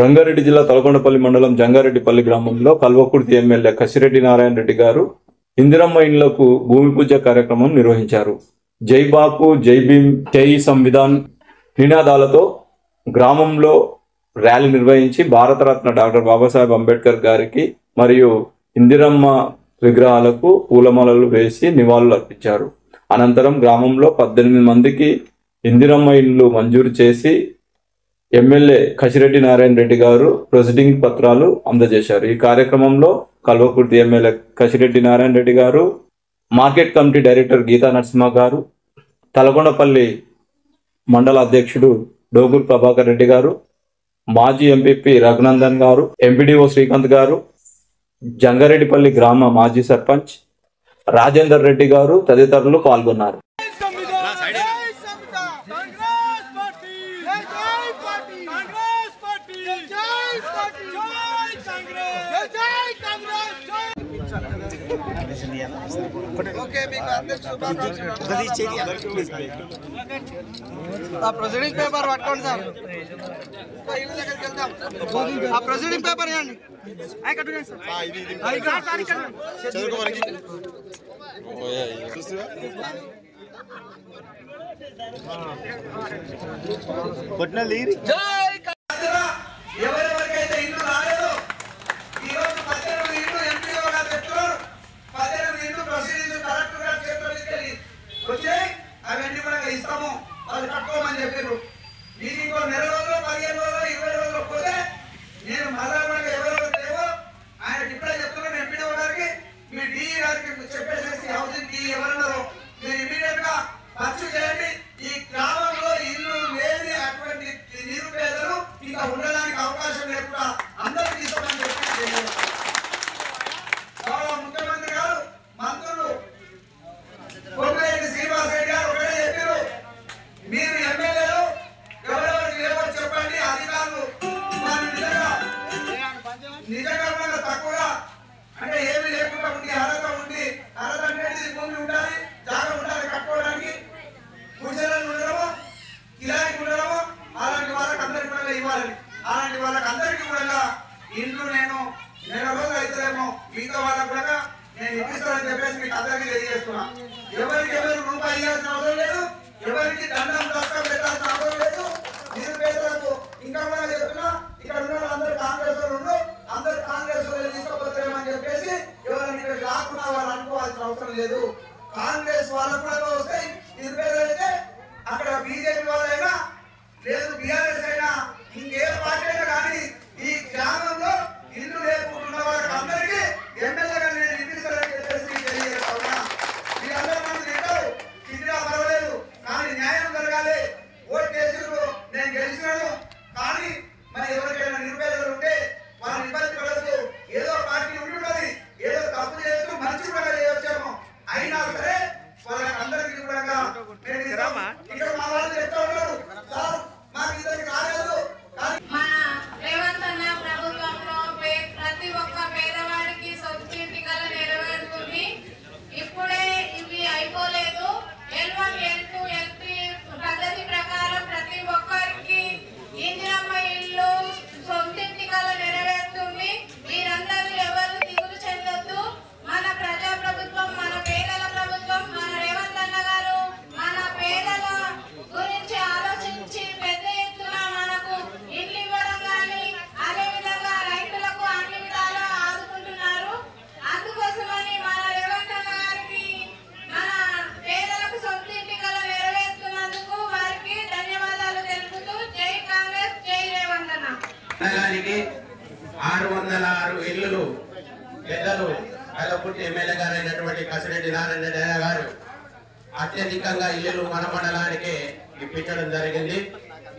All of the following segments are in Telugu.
రంగారెడ్డి జిల్లా తలకొండపల్లి మండలం జంగారెడ్డిపల్లి గ్రామంలో కల్వకుర్తి ఎమ్మెల్యే కసిరెడ్డి నారాయణ రెడ్డి గారు ఇందిరమ్మ ఇండ్లకు భూమి పూజ కార్యక్రమం నిర్వహించారు. జై బాపు, జై భీమ్, జై సంవిధాన్ నినాదాలతో గ్రామంలో ర్యాలీ నిర్వహించి భారతరత్న డాక్టర్ బాబాసాహెబ్ అంబేద్కర్ గారికి మరియు ఇందిరమ్మ విగ్రహాలకు పూలమాలలు వేసి నివాళులు అర్పించారు. అనంతరం గ్రామంలో 18 మందికి ఇందిరమ్మ ఇండ్లు మంజూరు చేసి ఎమ్మెల్యే కసిరెడ్డి నారాయణ రెడ్డి గారు ప్రొసీడింగ్ పత్రాలు అందజేశారు. ఈ కార్యక్రమంలో కల్వకుర్తి ఎమ్మెల్యే కసిరెడ్డి నారాయణ రెడ్డి గారు, market committee director Geetha Narasimha గారు, తలకొండపల్లి మండల అధ్యక్షుడు డోగుల్ ప్రభాకర్ రెడ్డి గారు, మాజీ ఎంపీపీ రఘునందన్ గారు, ఎంపీడీఓ శ్రీకాంత్ గారు, జంగారెడ్డిపల్లి గ్రామ మాజీ సర్పంచ్ రాజేందర్ రెడ్డి గారు తదితరులు పాల్గొన్నారు. ప్రొసీడింగ్ పేపర్ పట్టుకోండి సార్. ప్రొసీడింగ్ పేపర్ ఇవ్వండి. ఎవరెవరికైతే ఇల్లు రాలేదో ఈరోజు 18 ఇల్లు ఎంపీఓ గారు చెప్తున్నారు. 18 ఇల్లు ప్రొసీడింగ్ కలెక్టర్ గారు చేతిలో తీసుకెళ్ళి వచ్చాయి. అవన్నీ కూడా ఇస్తాము, వాళ్ళు కట్టుకోమని చెప్పారు. మీకు ఇంకో నెల రోజులు, 15 రోజులు, 20 రోజులు పోతే నేను మళ్ళా కూడా ఎవరెవరు లేవో ఆయన ఇప్పుడే చెప్తున్నాను. ఎంపీఓ గారికి, మీ డిఈ గారికి చెప్పేసేసి హౌసింగ్ డిఈ ఎవరున్నారో మీరు ఇమీడియట్ గా ఖర్చు చేయండి. ఈ గ్రామంలో ఇల్లు లేని అటువంటి నిరుపేదలు ఇంకా ఉండడానికి అవకాశం లేకుండా అందరికీ ఇస్తామని చెప్పి గౌరవ ముఖ్యమంత్రి గారు, మంత్రులు కోటిరెడ్డి శ్రీనివాస్ రెడ్డి గారు ఒకటే చెప్పారు, మీరు ఎమ్మెల్యేలు ఎవరెవరికి లేవో చెప్పండి. అధికారులు నిజంగా తక్కువగా అంటే ఏమి లేకుండా ఉండి అర్హత అనేది భూమి ఉండాలి, జాగా ఉండాలి కట్టుకోవడానికి, గుడిసెలను ఉండడము, కిరాయికి ఉండడము, అలాంటి వాళ్ళకి అందరికీ కూడా ఇవ్వాలని. అలాంటి వాళ్ళకి అందరికీ కూడా ఇండ్లు నేను నెల రోజులు అవుతుందేమో మిగతా వాళ్ళకు కూడా నేను ఇప్పిస్తానని చెప్పేసి మీకు అందరికీ తెలియజేస్తున్నా. ఎవరికి రూపాయి ఇవ్వాల్సిన అవసరం లేదు, ఎవరికి దండం దస్తం పెట్టాల్సిన అవసరం లేదు. నిరుపేదలకు ఇంకా కూడా చెప్తున్నా, ఇక్కడ ఉన్న అందరు కాంగ్రెస్ వాళ్ళు అందరు కాంగ్రెస్ వాళ్ళు తీసుకోపోతారేమని చెప్పేసి ఎవరైనా ఇక్కడ రాకుండా వాళ్ళు అనుకోవాల్సిన అవసరం లేదు. కాంగ్రెస్ వాళ్ళకు కూడా వస్తాయి. నిరుపేదలైతే అక్కడ బీజేపీ వాళ్ళైనా లేదు బీఆర్ఎస్ అయినా ఇంకే పార్టీ అయినా కానీ ఈ గ్రామంలో ఇల్లు లేకుండా వాళ్ళకి అందరికీ ఎమ్మెల్యేగా నేను ఇప్పిస్తానని చెప్పేసి తెలియజేస్తా ఉన్నా. మీరందరూ మంది తింటారు, తిండిగా పర్వాలేదు, కానీ న్యాయం జరగాలి. ఓటు కేసులు నేను గెలిచినాను, కానీ మరి ఎవరికైనా నిరుపేదలు ఉంటే వాళ్ళని ఇబ్బంది పడద్దు. ఏదో పార్టీ ఉంటున్నది, ఏదో తప్పు చేయొచ్చు, మంచి కూడా చేయొచ్చేమో, అయినా సరే వాళ్ళకి అందరికీ కూడా ఇక్కడ మా వాళ్ళు చెప్తా ఉన్నారు, సార్ మాకు ఇద్దరికి రాలేదు. మన రేవంత్ అన్న ప్రభుత్వంలో ప్రతి ఒక్క పేదవాడికి సొంతింటి కల నెరవేరుతుంది. ఇప్పుడే ఇవి అయిపోలేదు. L1, L2, L3 పద్ధతి ప్రకారం ప్రతి ఒక్కరికి ఇందిరమ్మ ఇల్లు సొంతింటి కల నెరవేరుతుంది. మీరందరూ ఎవరు దిగులు చెందొద్దు. మన ప్రజా ప్రభుత్వం, మన పేదల ప్రభుత్వం, మన రేవంత్ అన్న గారు మన పేదల గురించి ఆలోచించి పెద్ద ఎత్తున మనకు ఇల్లు ఇవ్వడం కానీ అదేవిధంగా రైతులకు అన్ని విధాలా ఆదుకుంటున్నారు. అందుకోసమని మన రేవంత్ అన్న గారికి మన పేదలకు సొంత ఇంటి కల నెరవేరుతున్నందుకు వారికి ధన్యవాదాలు తెలుపుతూ జై కాంగ్రెస్, జై రేవంత్ అన్న. 606 ఇల్లులు పెద్దలు కల్వకుర్తి ఎమ్మెల్యే గారు అయినటువంటి కసిరెడ్డి నారాయణ రెడ్డి గారు అత్యధికంగా ఇల్లులు మన మండలానికి ఇప్పించడం జరిగింది.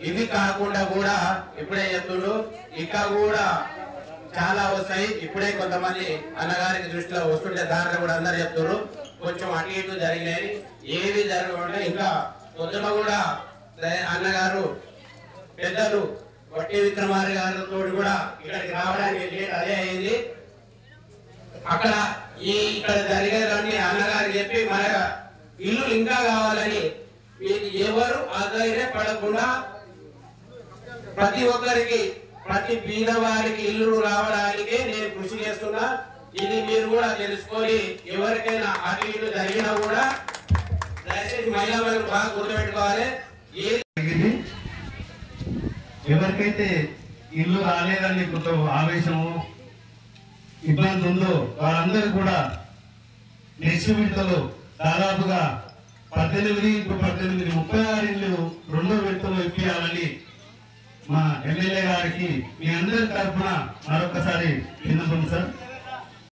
ఇవి కాకుండా కూడా ఇప్పుడే చెప్తుండ్రు, ఇంకా కూడా చాలా వస్తాయి. ఇప్పుడే కొంతమంది అన్నగారికి దృష్టిలో వస్తుంటే దాంట్లో కూడా అందరు చెప్తున్నారు కొంచెం అటు ఇటు జరిగినాయి. ఏవి జరగకుండా ఇంకా పొద్దున కూడా అన్నగారు పెద్దలు వట్టి విక్రమారి గారితో కూడా ఇక్కడికి రావడానికి లేట్ అదే అయింది. అక్కడ ఇక్కడ జరిగేదాన్ని అన్నగారు చెప్పి మన ఇల్లు ఇంకా కావాలని మీకు ఎవరు అధైర్యపడకుండా ప్రతి ఒక్కరికి ప్రతి పేదవారికి ఇల్లు రావడానికి నేను కృషి చేస్తున్నా. ఇది మీరు కూడా తెలుసుకొని ఎవరికైనా అటు ఇటు జరిగినా కూడా దయచేసి మహిళా బాగా గుర్తుపెట్టుకోవాలి. ఎవరికైతే ఇల్లు రాలేదని కొంత ఆవేశము ఇబ్బంది ఉందో వాళ్ళందరూ కూడా నెక్స్ట్ విడతలో దాదాపుగా 18 36 ఇల్లు రెండో విడతలో ఇప్పించాలని మా ఎమ్మెల్యే గారికి మీ అందరి తరఫున మరొకసారి విన్నపం సార్.